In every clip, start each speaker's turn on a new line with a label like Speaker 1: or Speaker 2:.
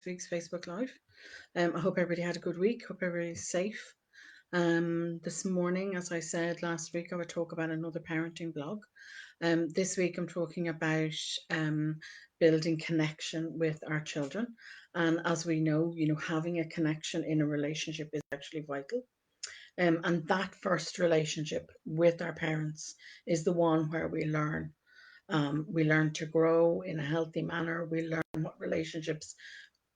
Speaker 1: week's Facebook Live. I hope everybody had a good week. Hope everybody's safe. This morning, as I said last week, I would talk about another parenting blog. This week, I'm talking about building connection with our children. And as we know, having a connection in a relationship is actually vital. And that first relationship with our parents is the one where we learn. We learn to grow in a healthy manner. We learn what relationships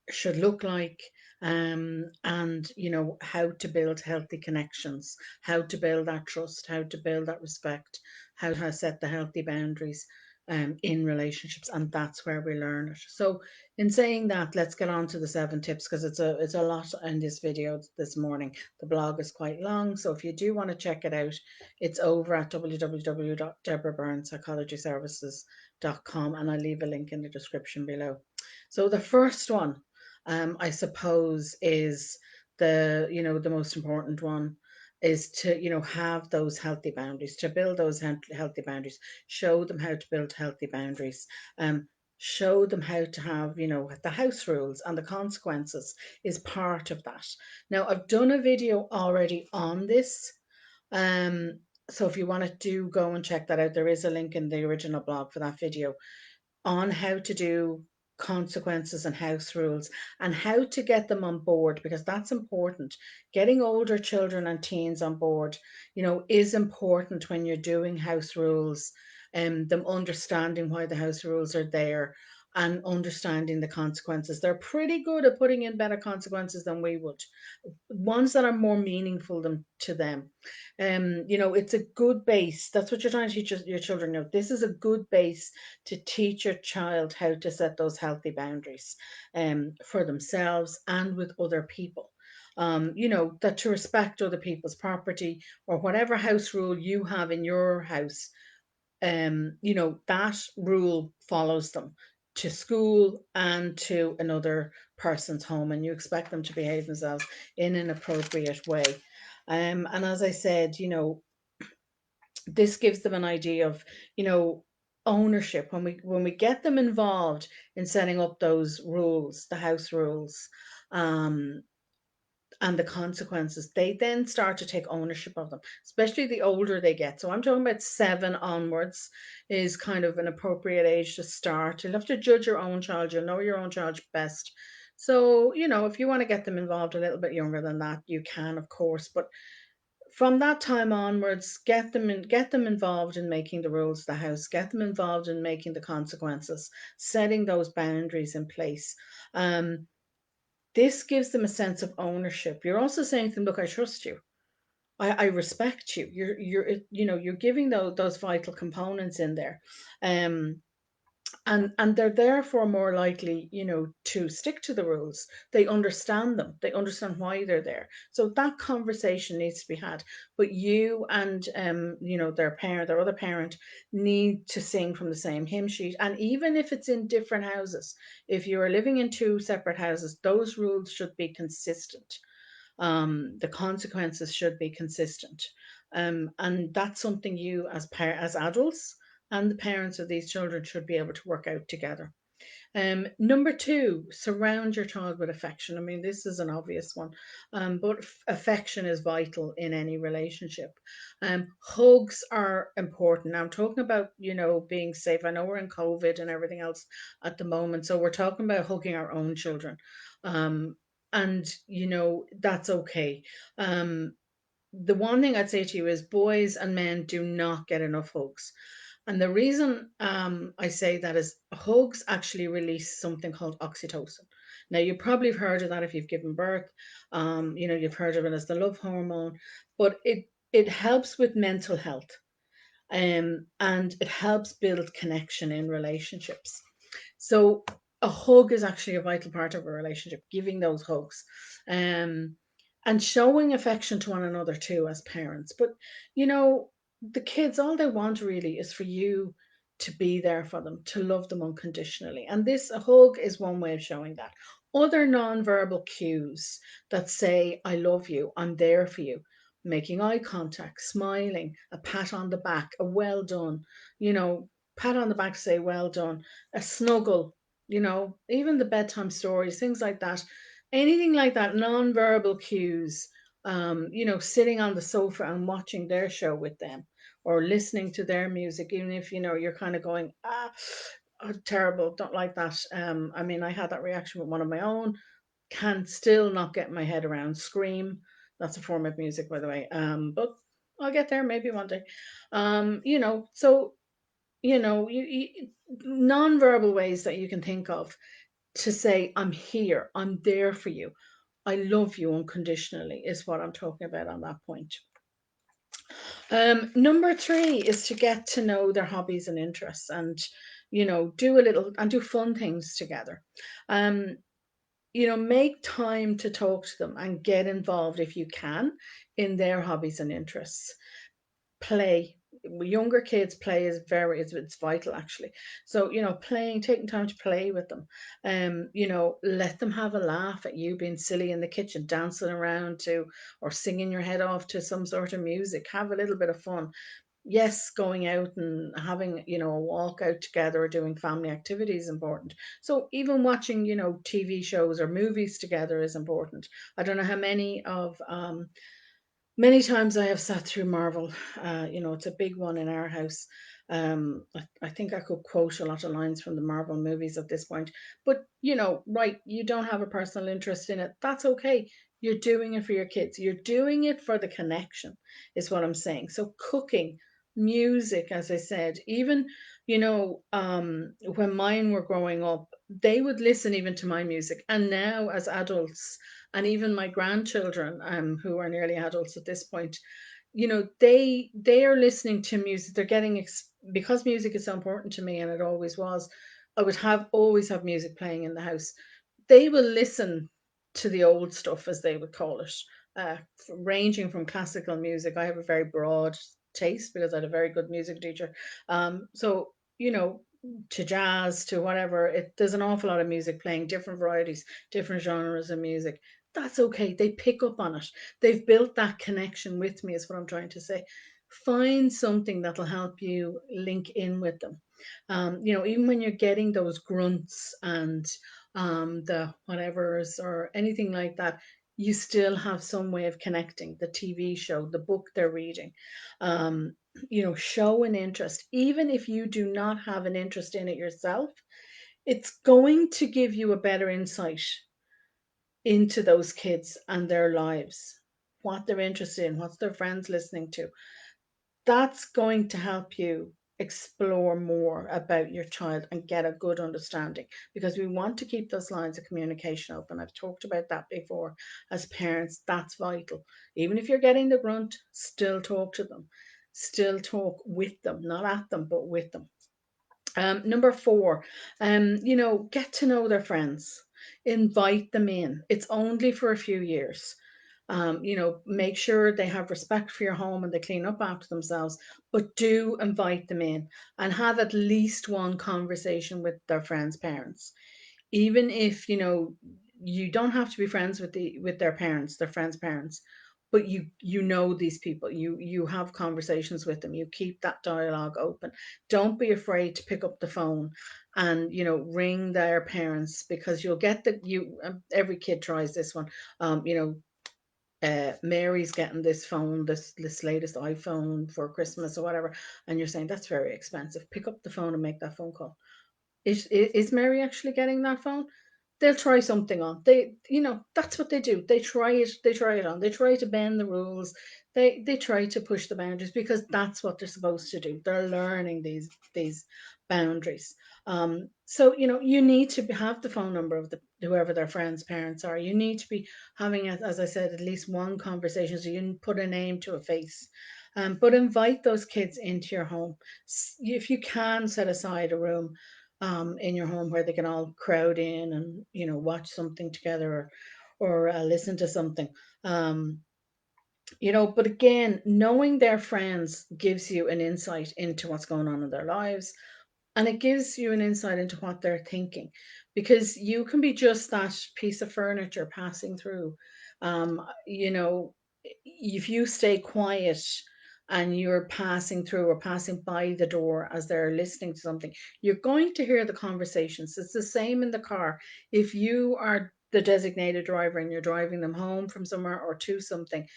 Speaker 1: should look like, and how to build healthy connections, how to build that trust, how to build that respect, how to set the healthy boundaries in relationships, and that's where we learn it. So in saying that, let's get on to the 7 tips, because it's a lot in this video this morning. The blog is quite long, so if you do want to check it out, it's over at www.deborahbyrnepsychologyservices.com, and I'll leave a link in the description below. So the first one, I suppose, is the most important one, is to have those healthy boundaries, to build those healthy boundaries, show them how to build healthy boundaries, show them how to have the house rules, and the consequences is part of that. Now, I've done a video already on this, so if you want to do go and check that out, there is a link in the original blog for that video on how to do consequences and house rules, and how to get them on board, because that's important. Getting older children and teens on board, is important when you're doing house rules, and them understanding why the house rules are there and understanding the consequences. They're pretty good at putting in better consequences than we would, ones that are more meaningful to them. It's a good base. That's what you're trying to teach your children. This is a good base to teach your child how to set those healthy boundaries for themselves and with other people. That to respect other people's property, or whatever house rule you have in your house, that rule follows them to school and to another person's home, and you expect them to behave themselves in an appropriate way. And as I said, this gives them an idea of, ownership. When we get them involved in setting up those rules, the house rules, um, and the consequences, they then start to take ownership of them, especially the older they get. So I'm talking about 7 onwards is kind of an appropriate age to start. You'll have to judge your own child. You'll know your own child best. So, if you want to get them involved a little bit younger than that, you can, of course. But from that time onwards, get them involved in making the rules of the house, get them involved in making the consequences, setting those boundaries in place. This gives them a sense of ownership. You're also saying to them, look, I trust you. I respect you. You're giving those vital components in there. And they're therefore more likely, to stick to the rules. They understand them. They understand why they're there. So that conversation needs to be had. But you and their other parent, need to sing from the same hymn sheet. And even if it's in different houses, if you are living in 2 separate houses, those rules should be consistent. The consequences should be consistent. And that's something you, as adults and the parents of these children, should be able to work out together. Number 2, surround your child with affection. I mean, this is an obvious one, but affection is vital in any relationship. Hugs are important. Now, I'm talking about, being safe. I know we're in COVID and everything else at the moment, so we're talking about hugging our own children. And, that's okay. The one thing I'd say to you is boys and men do not get enough hugs. And the reason I say that is hugs actually release something called oxytocin. Now, you probably have heard of that if you've given birth. You've heard of it as the love hormone, but it helps with mental health, and it helps build connection in relationships. So a hug is actually a vital part of a relationship, giving those hugs. And showing affection to one another too as parents. But the kids, all they want really is for you to be there for them, to love them unconditionally. And a hug is one way of showing that. Other non-verbal cues that say, I love you, I'm there for you, making eye contact, smiling, a pat on the back, a well done, pat on the back, say well done, a snuggle, Even the bedtime stories, things like that, anything like that, non-verbal cues, sitting on the sofa and watching their show with them or listening to their music, even if, you're kind of going, oh, terrible, don't like that. I mean, I had that reaction with one of my own, can still not get my head around Scream. That's a form of music, by the way. But I'll get there maybe one day. So non-verbal ways that you can think of to say, I'm here, I'm there for you, I love you unconditionally, is what I'm talking about on that point. Number three is to get to know their hobbies and interests, and do a little and do fun things together. um make time to talk to them and get involved if you can in their hobbies and interests. Play. Younger kids play is very, it's vital actually. So playing, taking time to play with them. Let them have a laugh at you being silly in the kitchen, dancing around to, or singing your head off to some sort of music. Have a little bit of fun. Yes, going out and having a walk out together or doing family activities is important. So even watching TV shows or movies together is important. I don't know how many times I have sat through Marvel. It's a big one in our house. I think I could quote a lot of lines from the Marvel movies at this point. But, right, you don't have a personal interest in it. That's okay. You're doing it for your kids. You're doing it for the connection, is what I'm saying. So, cooking, music, as I said, even, when mine were growing up, they would listen even to my music. And now, as adults, and even my grandchildren, who are nearly adults at this point, they are listening to music. They're getting because music is so important to me, and it always was. I would have always have music playing in the house. They will listen to the old stuff, as they would call it, uh, ranging from classical music. I have a very broad taste because I had a very good music teacher. So to jazz, to whatever. There's an awful lot of music playing, different varieties, different genres of music. That's okay. They pick up on it. They've built that connection with me, is what I'm trying to say. Find something that'll help you link in with them. Even when you're getting those grunts and the whatevers or anything like that, you still have some way of connecting. The TV show, the book they're reading, um, show an interest. Even if you do not have an interest in it yourself, it's going to give you a better insight into those kids and their lives, what they're interested in, what's their friends listening to. That's going to help you explore more about your child and get a good understanding, because we want to keep those lines of communication open. I've talked about that before. As parents, that's vital. Even if you're getting the grunt, still talk to them, still talk with them, not at them, but with them. Number four, get to know their friends, invite them in. It's only for a few years. Make sure they have respect for your home and they clean up after themselves, but do invite them in and have at least one conversation with their friends' parents. Even if you don't have to be friends with their parents, their friends' parents, but you know these people, you have conversations with them, you keep that dialogue open. Don't be afraid to pick up the phone and ring their parents, because you'll get the you every kid tries this one. Mary's getting this phone, this latest iPhone for Christmas or whatever, and you're saying that's very expensive. Pick up the phone and make that phone call. Is Mary actually getting that phone? They'll try something on. That's what they do. They try it. They try it on. They try to bend the rules. They try to push the boundaries, because that's what they're supposed to do. They're learning these boundaries. So you need to have the phone number of the whoever their friends' parents are. You need to be having, as I said, at least one conversation, so you can put a name to a face. But invite those kids into your home. If you can, set aside a room in your home where they can all crowd in and watch something together, or listen to something. um, but again, knowing their friends gives you an insight into what's going on in their lives, and it gives you an insight into what they're thinking, because you can be just that piece of furniture passing through. If you stay quiet and you're passing through or passing by the door as they're listening to something, you're going to hear the conversations. It's the same in the car. If you are the designated driver and you're driving them home from somewhere or to something,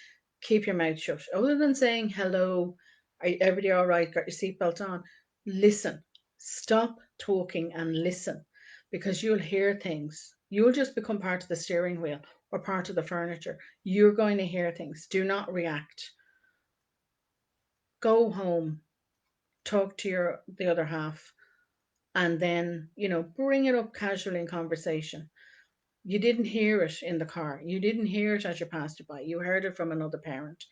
Speaker 1: keep your mouth shut. Other than saying hello, everybody all right? Got your seatbelt on? Listen. Stop talking and listen, because you'll hear things. You'll just become part of the steering wheel or part of the furniture. You're going to hear things. Do not react. Go home, talk to the other half, and then, bring it up casually in conversation. You didn't hear it in the car. You didn't hear it as you passed it by. You heard it from another parent.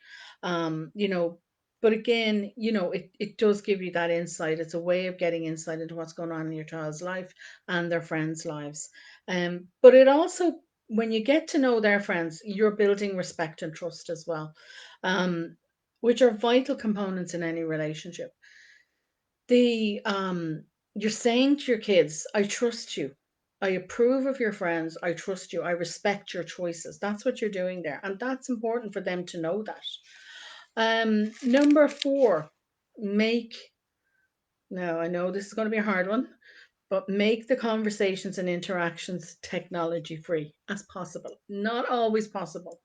Speaker 1: Um, you know, but again, it does give you that insight. It's a way of getting insight into what's going on in your child's life and their friends' lives. But it also, when you get to know their friends, you're building respect and trust as well, um, which are vital components in any relationship. You're saying to your kids, I trust you. I approve of your friends. I trust you. I respect your choices. That's what you're doing there. And that's important for them to know that. Number four, make, now I know this is going to be a hard one, but make the conversations and interactions technology free as possible. Not always possible.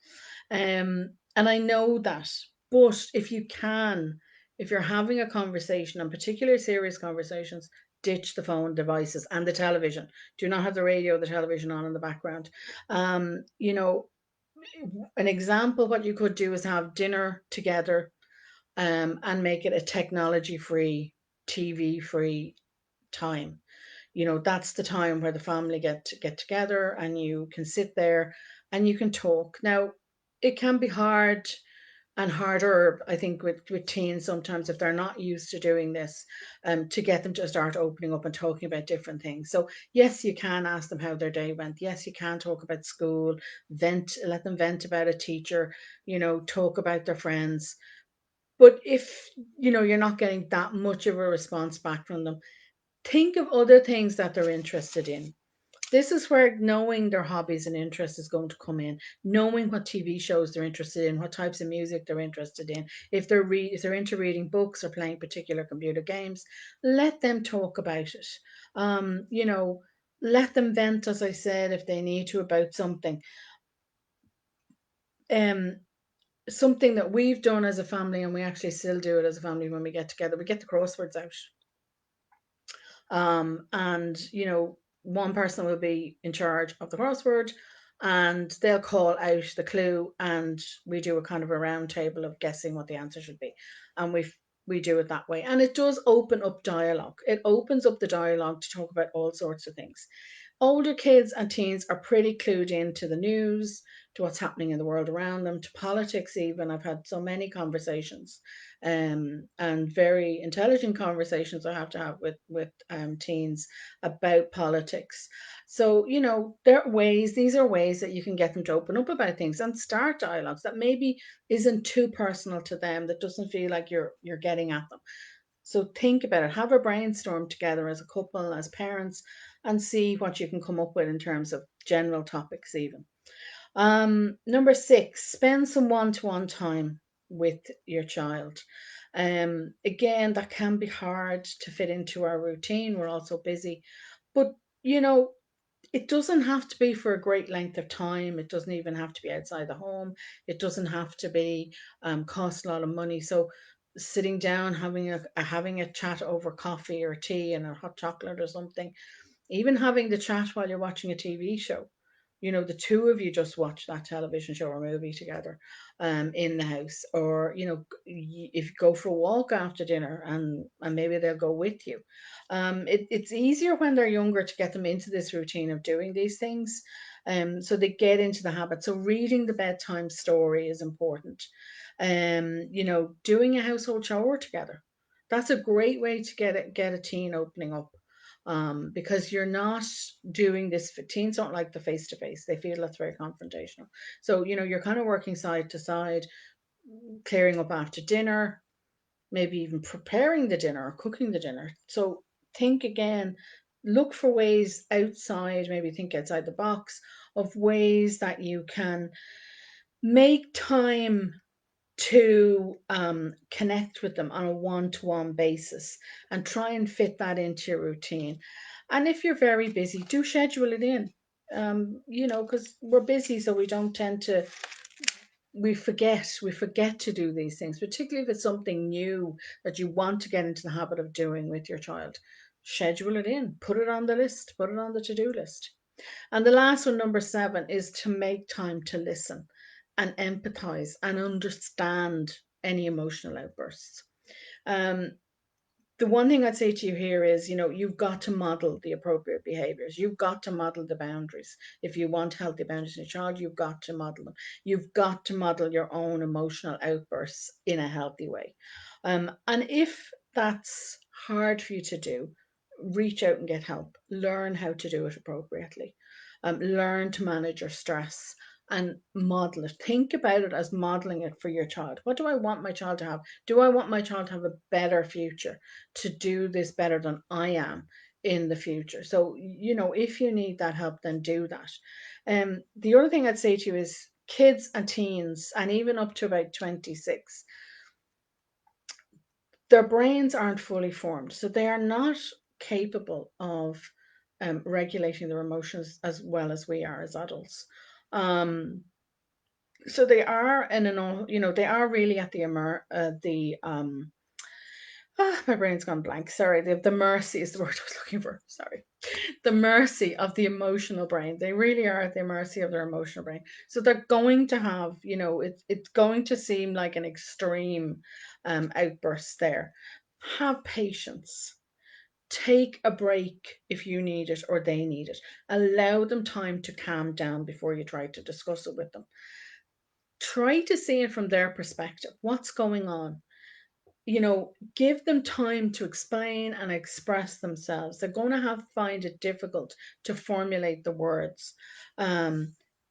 Speaker 1: And I know that, but if you can, if you're having a conversation, and particularly serious conversations, ditch the phone devices and the television. Do not have the radio, the television on in the background. Um, you know, an example, what you could do is have dinner together, and make it a technology free, TV free time. That's the time where the family get together and you can sit there and you can talk. Now, it can be hard and harder, I think, with teens sometimes, if they're not used to doing this, to get them to start opening up and talking about different things. So yes, you can ask them how their day went. Yes, you can talk about school, let them vent about a teacher, talk about their friends. But if you're not getting that much of a response back from them, think of other things that they're interested in. This is where knowing their hobbies and interests is going to come in. Knowing what TV shows they're interested in, what types of music they're interested in. If they're into reading books or playing particular computer games, let them talk about it. Let them vent, as I said, if they need to, about something. Um, Something that we've done as a family, and we actually still do it as a family when we get together. We get the crosswords out. And one person will be in charge of the crossword, and they'll call out the clue, and we do a kind of a round table of guessing what the answer should be. And we do it that way, and it does open up dialogue. It opens up the dialogue to talk about all sorts of things. Older kids and teens are pretty clued into the news, to what's happening in the world around them, to politics even. I've had so many conversations, and very intelligent conversations I have to have with teens about politics. So, these are ways that you can get them to open up about things and start dialogues that maybe isn't too personal to them, that doesn't feel like you're getting at them. So think about it. Have a brainstorm together as a couple, as parents, and see what you can come up with in terms of general topics, even. Number six, spend some one-to-one time with your child. Again, that can be hard to fit into our routine. We're also busy, but you know, it doesn't have to be for a great length of time. It doesn't even have to be outside the home. It doesn't have to be cost a lot of money. So sitting down, having a chat over coffee or tea and a hot chocolate or something, even having the chat while you're watching a TV show. The two of you just watch that television show or movie together, in the house. Or, if you go for a walk after dinner, and maybe they'll go with you. It's easier when they're younger to get them into this routine of doing these things. So they get into the habit. So reading the bedtime story is important. Doing a household chore together. That's a great way to get a teen opening up, because you're not doing this. Teens don't like the face to face. They feel that's very confrontational. So, you're kind of working side to side, clearing up after dinner, maybe even preparing the dinner or cooking the dinner. So think again, look for ways outside, maybe think outside the box of ways that you can make time to connect with them on a one-to-one basis and try and fit that into your routine. And if you're very busy, do schedule it in. Because we're busy, so we don't tend to we forget to do these things, particularly if it's something new that you want to get into the habit of doing with your child. Schedule it in, put it on the list, put it on the to-do list. And the last one, number 7, is to make time to listen and empathize and understand any emotional outbursts. Um, the one thing I'd say to you here is, you've got to model the appropriate behaviors. You've got to model the boundaries. If you want healthy boundaries in your child, you've got to model them. You've got to model your own emotional outbursts in a healthy way. And if that's hard for you to do, reach out and get help. Learn how to do it appropriately. Learn to manage your stress and model it. Think about it as modeling it for your child. What do I want my child to have? Do I want my child to have a better future, to do this better than I am in the future? So, if you need that help, then do that. The other thing I'd say to you is kids and teens, and even up to about 26, their brains aren't fully formed. So they are not capable of regulating their emotions as well as we are as adults. Um, so they are they are really at my brain's gone blank. Sorry, the mercy is the word I was looking for. Sorry, the mercy of the emotional brain. They really are at the mercy of their emotional brain. So they're going to have, it's going to seem like an extreme outburst there. Have patience. Take a break if you need it or they need it. Allow them time to calm down before you try to discuss it with them. Try to see it from their perspective. What's going on? Give them time to explain and express themselves. They're going to find it difficult to formulate the words.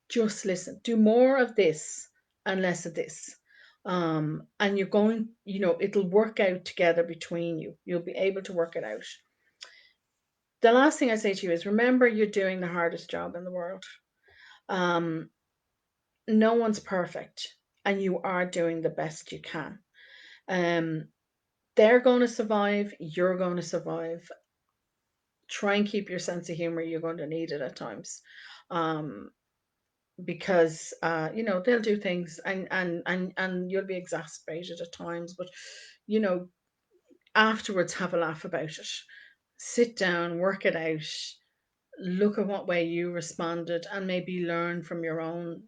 Speaker 1: Just listen. Do more of this and less of this. And you're going, it'll work out together between you. You'll be able to work it out. The last thing I say to you is remember you're doing the hardest job in the world. Um, no one's perfect, and you are doing the best you can. Um, they're going to survive, you're going to survive. Try and keep your sense of humor. You're going to need it at times. Um, because they'll do things and you'll be exasperated at times, but you know afterwards have a laugh about it. Sit down, work it out, look at what way you responded, and maybe learn from your own.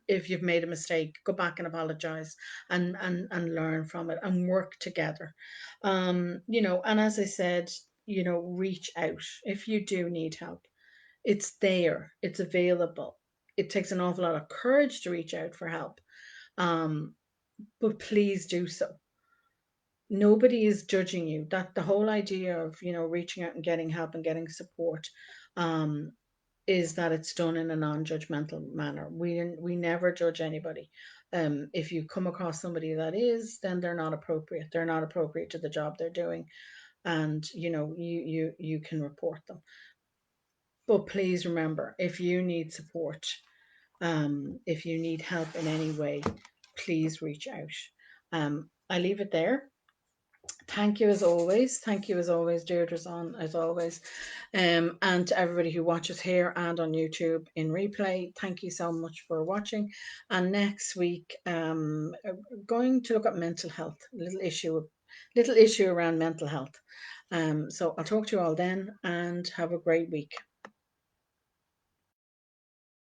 Speaker 1: If you've made a mistake, go back and apologize, and learn from it and work together. And as I said, reach out if you do need help. It's there, it's available. It takes an awful lot of courage to reach out for help, um, but please do so. Nobody is judging you. That the whole idea of reaching out and getting help and getting support, um, is that it's done in a non-judgmental manner. We never judge anybody. If you come across somebody that is, then they're not appropriate. They're not appropriate to the job they're doing, and you can report them. But please remember, if you need support, if you need help in any way, please reach out. I leave it there. Thank you as always. Thank you as always, Deirdre's on as always. And to everybody who watches here and on YouTube in replay, thank you so much for watching. And next week, going to look at mental health, little issue around mental health. So I'll talk to you all then and have a great week.